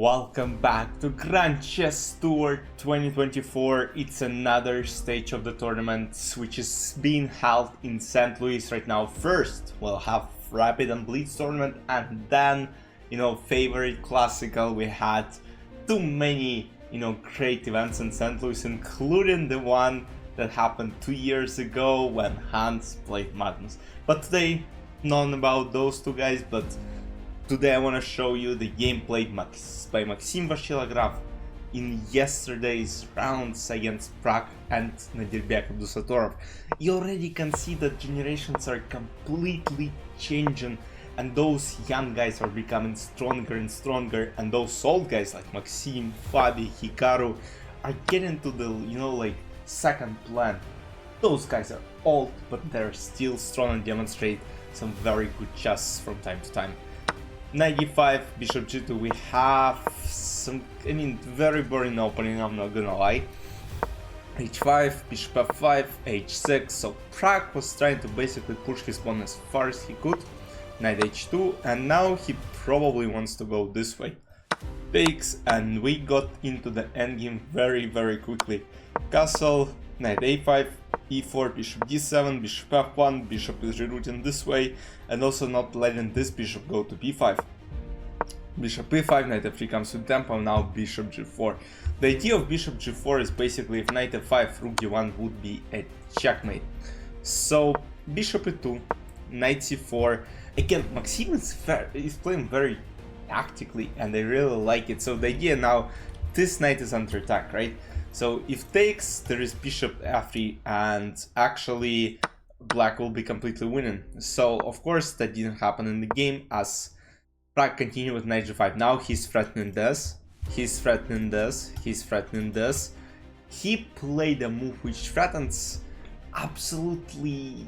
Welcome back to Grand Chess Tour 2024. It's another stage of the tournament which is being held in St. Louis right now. First, we'll have Rapid and Blitz tournament, and then, favorite classical. We had too many, great events in St. Louis, including the one that happened 2 years ago when Hans played Magnus. But today, none about those two guys, but today I want to show you the gameplay by Maxim Vachier-Lagrave in yesterday's rounds against Prague and Nadirbek Abdusatorov. You already can see that generations are completely changing, and those young guys are becoming stronger and stronger, and those old guys like Maxim, Fabi, Hikaru are getting to the, second plan. Those guys are old, but they're still strong and demonstrate some very good chess from time to time. Knight e5, bishop g2, we have some, very boring opening, I'm not gonna lie. h5, bishop f5, h6, so Prague was trying to basically push his pawn as far as he could. Knight h2, and now he probably wants to go this way. Takes, and we got into the endgame very quickly. Castle, knight a5, e4, bishop d7, bishop f1, bishop is rerouting this way, and also not letting this bishop go to b5. Bishop e5, knight f3 comes with tempo, now bishop g4. The idea of bishop g4 is basically if knight f5, rook d1 would be a checkmate. So bishop e2, knight c4. Again, Maxim is playing very tactically, and I really like it. So the idea now, this knight is under attack, right? So if takes, there is bishop f3, and actually black will be completely winning. So of course that didn't happen in the game, as Prague continued with knight g5. Now he's threatening this, he's threatening this, he's threatening this. He played a move which threatens absolutely,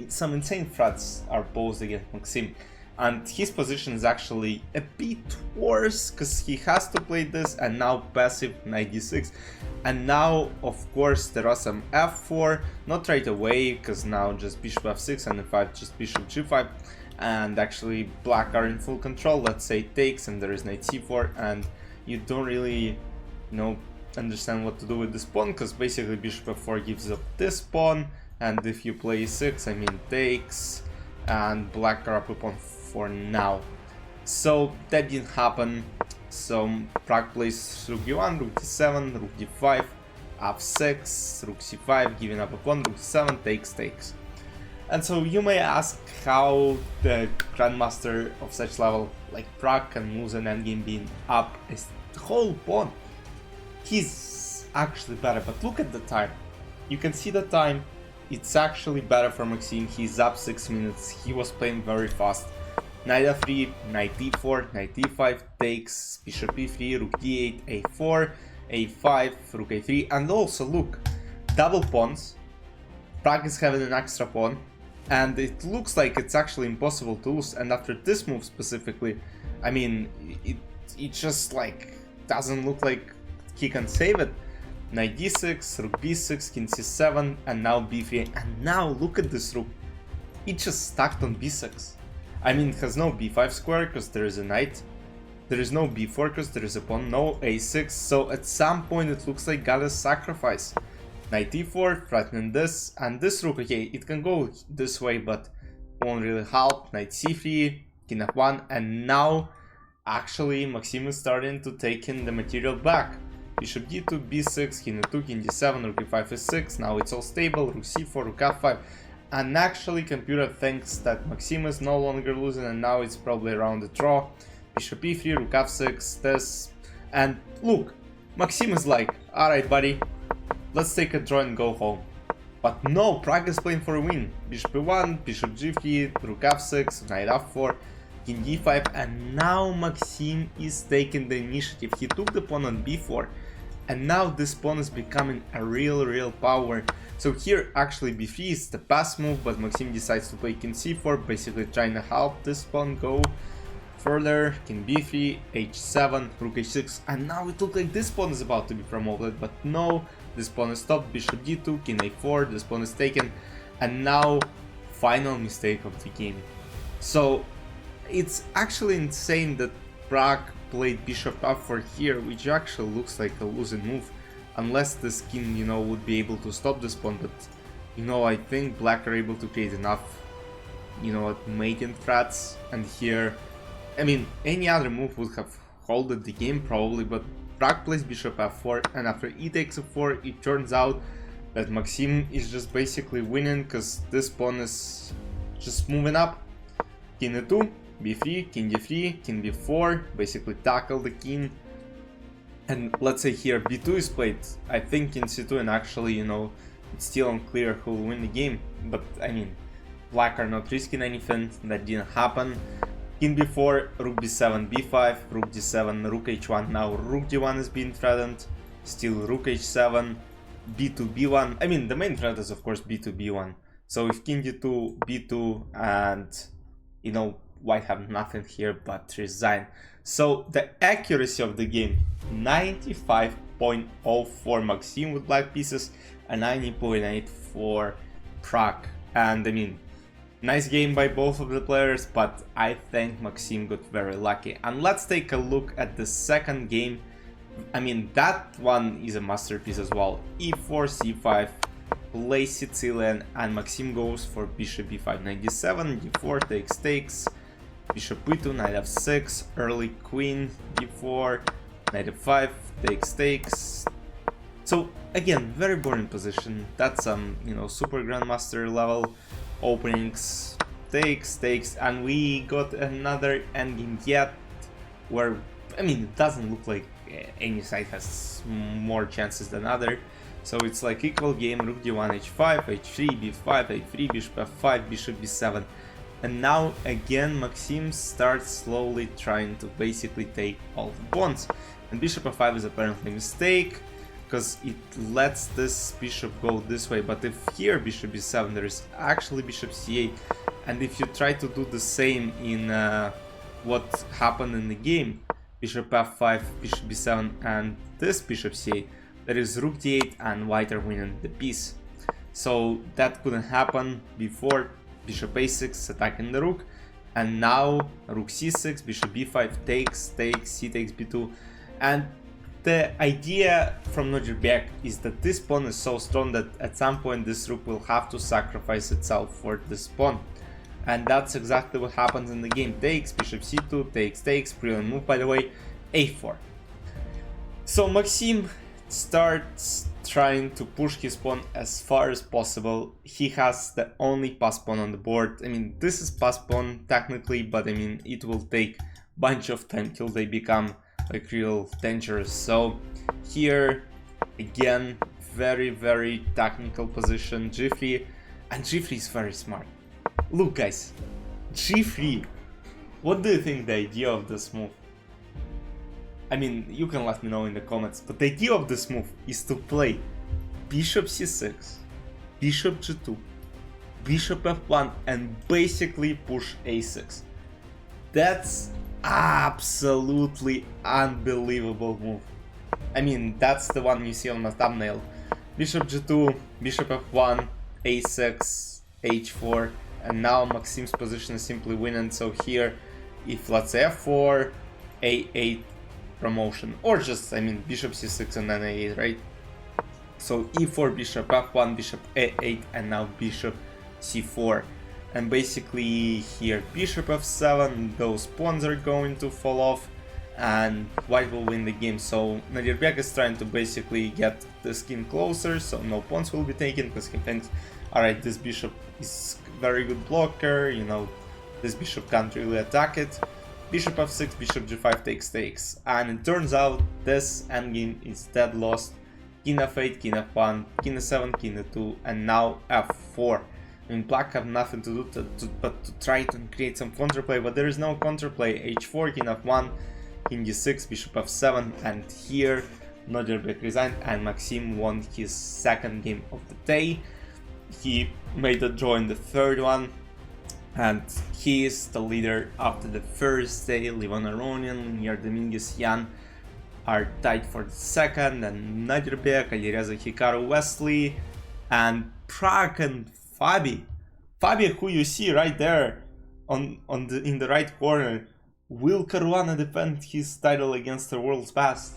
some insane threats are posed against Maxim. And his position is actually a bit worse, because he has to play this, and now passive knight d6. And now, of course, there are some f4, not right away, because now just bishop f6, and f5 just bishop g5. And actually black are in full control. Let's say takes, and there is knight c4, and you don't really, understand what to do with this pawn, because basically bishop f4 gives up this pawn, and if you play e6, takes, and black are up a pawn for now. So that didn't happen. So Prague plays rook d1, rook d7, rook d5, f6, rook c5, giving up a pawn, rook d7, takes. And so you may ask how the grandmaster of such level like Prague can lose an endgame being up a whole pawn. He's actually better, but look at the time. You can see the time. It's actually better for Maxim. He's up 6 minutes. He was playing very fast. Knight f3, knight d4, knight d5, takes, bishop e3, rook d8, a4, a5, rook a3, and also look, double pawns. Prague is having an extra pawn, and it looks like it's actually impossible to lose. And after this move specifically, it just doesn't look like he can save it. Knight d6, rook b6, king c7, and now b3, and now look at this rook. It just stacked on b6. It has no b5 square because there is a knight. There is no b4 because there is a pawn, no a6, so at some point it looks like gotta sacrifice. Knight e4, threatening this, and this rook, okay, it can go this way, but won't really help. Knight c3, king f1, and now actually Maxim is starting to take in the material back. Bishop d2, b6, king e2, king d7, rook e5, e6, now it's all stable, rook c4, rook f5. And actually computer thinks that Maxim is no longer losing, and now it's probably around the draw. Bishop e3, rook f6, this, and look, Maxim is like, alright buddy, let's take a draw and go home. But no, Prague is playing for a win. Bishop e1, bishop g3, rook f6, knight f4, king d5, and now Maxim is taking the initiative. He took the pawn on b4, and now this pawn is becoming a real power. So here actually b3 is the pass move, but Maxim decides to play king c4, basically trying to help this pawn go further. King b3, h7, rook h6, and now it looks like this pawn is about to be promoted, but no, this pawn is stopped. Bishop d2, king a4, this pawn is taken, and now final mistake of the game. So it's actually insane that Prague played bishop f4 here, which actually looks like a losing move, unless this king, you know, would be able to stop this pawn. But you know, I think black are able to create enough, you know, mating threats, and here, I mean, any other move would have holded the game probably, but Pragg plays bishop f4, and after e takes f4, it turns out that Maxim is just basically winning, because this pawn is just moving up. King e2, b3, king d3, king b4, basically tackle the king. And let's say here b2 is played, I think king c2, and actually, you know, it's still unclear who will win the game. But I mean, black are not risking anything, that didn't happen. King b4, rook b7, b5, rook d7, rook h1, now rook d1 is being threatened, still rook h7, b2, b1, I mean the main threat is of course b2, b1, so if king d2, b2, and you know, white have nothing here but resign. So the accuracy of the game, 95.04 Maxim with black pieces, and 90.8 for Pragg, and I mean, nice game by both of the players, but I think Maxim got very lucky. And let's take a look at the second game. I mean, that one is a masterpiece as well. e4, c5, play Sicilian, and Maxim goes for bishop b5, knight d7, d4 takes, bishop e2, knight f6, early queen, d4, knight f5, takes. So again, very boring position. That's you know, super grandmaster level openings, takes, and we got another endgame yet, where, I mean, it doesn't look like any side has more chances than other, so it's like equal game, rook d1, h5, h3, b5, a3, bishop f5, bishop b7, and now again Maxim starts slowly trying to basically take all the pawns, and bishop f5 is apparently a mistake, because it lets this bishop go this way. But if here bishop b7, there is actually bishop c8, and if you try to do the same in what happened in the game, bishop f5, bishop b7, and this bishop c8, there is rook d8, and white are winning the piece. So that couldn't happen before. Bishop a6 attacking the rook, and now rook c6, bishop b5 takes, c takes b2, and the idea from Vachier-Lagrave is that this pawn is so strong that at some point this rook will have to sacrifice itself for this pawn. And that's exactly what happens in the game. Takes, bishop c2, takes, brilliant move by the way, a4. So Maxim starts trying to push his pawn as far as possible. He has the only pass pawn on the board. I mean, this is pass pawn technically, but I mean, it will take a bunch of time till they become like real dangerous. So here again, very technical position, g3, and g3 is very smart. Look guys, g3, what do you think the idea of this move? I mean, you can let me know in the comments, but the idea of this move is to play bishop c6, bishop g2, bishop f1, and basically push a6. That's absolutely unbelievable move. I mean, that's the one you see on my thumbnail. Bishop g2, bishop f1, a6, h4, and now Maxim's position is simply winning. So here, if let's say f4, a8 promotion, or just, I mean, bishop c6 and then a8, right? So e4, bishop f1, bishop a8, and now bishop c4. And basically here bishop f7, those pawns are going to fall off, and white will win the game. So Vachier-Lagrave is trying to basically get the skin closer, so no pawns will be taken, because he thinks, alright, this bishop is very good blocker, you know, this bishop can't really attack it. Bishop f6, bishop g5 takes, and it turns out this endgame is dead lost. King f8, king f1, king e7, king e2, and now f4. I mean, black have nothing to do but to try to create some counterplay, but there is no counterplay. h4, king f1, king d6, bishop f7, and here Vachier-Lagrave resigned, and Maxim won his second game of the day. He made a draw in the third one, and he is the leader after the first day. Levan Aronian, Linear Dominguez, Jan are tied for the second, and Vachier-Lagrave, Alireza Hikaru, Wesley, and Pragg and Fabi, who you see right there in the right corner, Will Caruana defend his title against the world's best?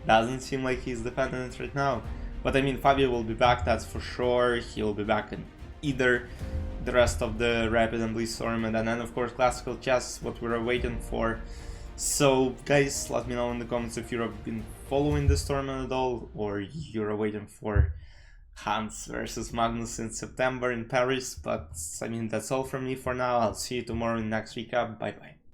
Doesn't seem like he's defending it right now. But I mean, Fabio will be back, that's for sure. He'll be back in either the rest of the Rapid and Blitz tournament, and then of course Classical Chess, what we're waiting for. So guys, let me know in the comments if you've been following this tournament at all, or you're waiting for Hans versus Magnus in September in Paris. But I mean, that's all from me for now. I'll see you tomorrow in the next recap. Bye bye.